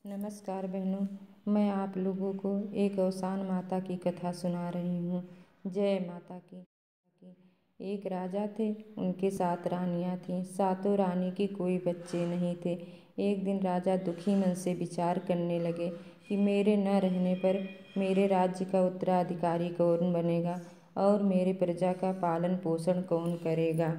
नमस्कार बहनों, मैं आप लोगों को एक अवसान माता की कथा सुना रही हूँ। जय माता की। एक राजा थे, उनके 7 रानियाँ थीं। सातों रानी के कोई बच्चे नहीं थे। एक दिन राजा दुखी मन से विचार करने लगे कि मेरे न रहने पर मेरे राज्य का उत्तराधिकारी कौन बनेगा और मेरे प्रजा का पालन पोषण कौन करेगा।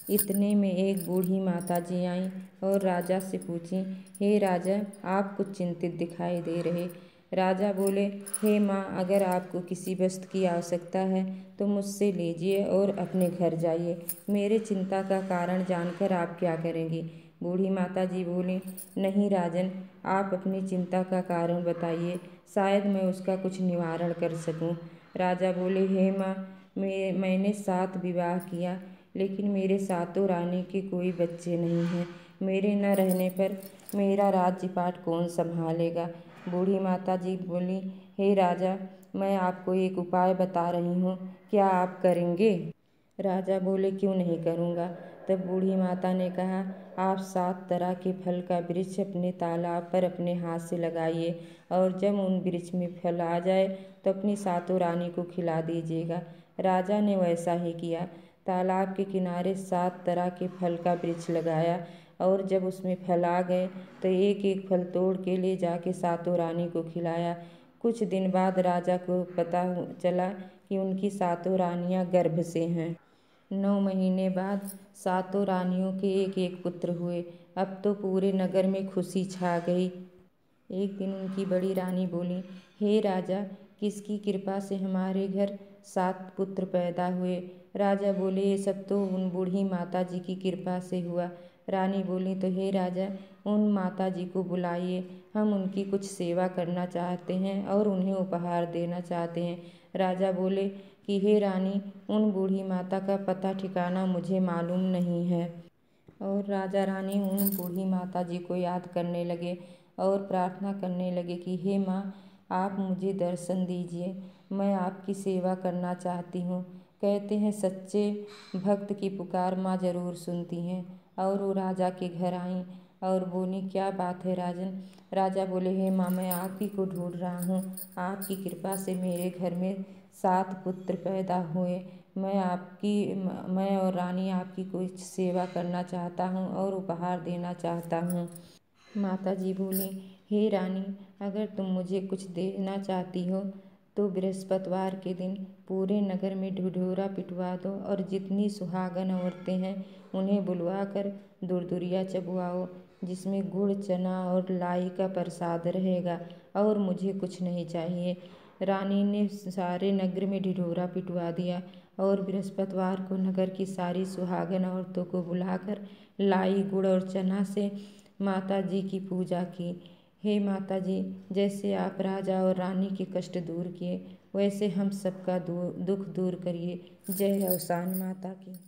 इतने में एक बूढ़ी माता जी आईं और राजा से पूछीं, हे राजा, आप कुछ चिंतित दिखाई दे रहे। राजा बोले, हे माँ, अगर आपको किसी वस्तु की आवश्यकता है तो मुझसे लीजिए और अपने घर जाइए। मेरे चिंता का कारण जानकर आप क्या करेंगी। बूढ़ी माता जी बोली, नहीं राजन, आप अपनी चिंता का कारण बताइए, शायद मैं उसका कुछ निवारण कर सकूं। राजा बोले, हे माँ, मैंने 7 विवाह किया, लेकिन मेरे सातों रानी के कोई बच्चे नहीं हैं। मेरे न रहने पर मेरा राज्यपाट कौन संभालेगा। बूढ़ी माता जी बोली, हे राजा, मैं आपको एक उपाय बता रही हूँ, क्या आप करेंगे। राजा बोले, क्यों नहीं करूँगा। तब बूढ़ी माता ने कहा, आप 7 तरह के फल का वृक्ष अपने तालाब पर अपने हाथ से लगाइए और जब उन वृक्ष में फल आ जाए तो अपनी सातों रानी को खिला दीजिएगा। राजा ने वैसा ही किया। तालाब के किनारे 7 तरह के फल का वृक्ष लगाया और जब उसमें फल आ गए तो एक एक फल तोड़ के ले जाके सातों रानी को खिलाया। कुछ दिन बाद राजा को पता चला कि उनकी सातों रानियां गर्भ से हैं। 9 महीने बाद सातों रानियों के एक एक पुत्र हुए। अब तो पूरे नगर में खुशी छा गई। एक दिन उनकी बड़ी रानी बोली, हे राजा, किसकी कृपा से हमारे घर 7 पुत्र पैदा हुए। राजा बोले, ये सब तो उन बूढ़ी माता जी की कृपा से हुआ। रानी बोली, तो हे राजा, उन माता जी को बुलाइए, हम उनकी कुछ सेवा करना चाहते हैं और उन्हें उपहार देना चाहते हैं। राजा बोले कि हे रानी, उन बूढ़ी माता का पता ठिकाना मुझे मालूम नहीं है। और राजा रानी उन बूढ़ी माता जी को याद करने लगे और प्रार्थना करने लगे कि हे माँ, आप मुझे दर्शन दीजिए, मैं आपकी सेवा करना चाहती हूँ। कहते हैं सच्चे भक्त की पुकार माँ जरूर सुनती हैं। और वो राजा के घर आईं और बोली, क्या बात है राजन। राजा बोले, हे माँ, मैं आप ही को ढूंढ रहा हूँ। आपकी कृपा से मेरे घर में 7 पुत्र पैदा हुए। मैं और रानी आपकी कुछ सेवा करना चाहता हूँ और उपहार देना चाहता हूँ। माता जी बोली, हे रानी, अगर तुम मुझे कुछ देना चाहती हो तो बृहस्पतिवार के दिन पूरे नगर में ढिढोरा पिटवा दो और जितनी सुहागन औरतें हैं उन्हें बुलवा कर दुरदुरिया चबवाओ, जिसमें गुड़, चना और लाई का प्रसाद रहेगा, और मुझे कुछ नहीं चाहिए। रानी ने सारे नगर में ढिढोरा पिटवा दिया और बृहस्पतिवार को नगर की सारी सुहागन औरतों को बुलाकर लाई, गुड़ और चना से माता जी की पूजा की। हे माता जी, जैसे आप राजा और रानी के कष्ट दूर किए, वैसे हम सबका दुख दूर करिए। जय अवसान माता की।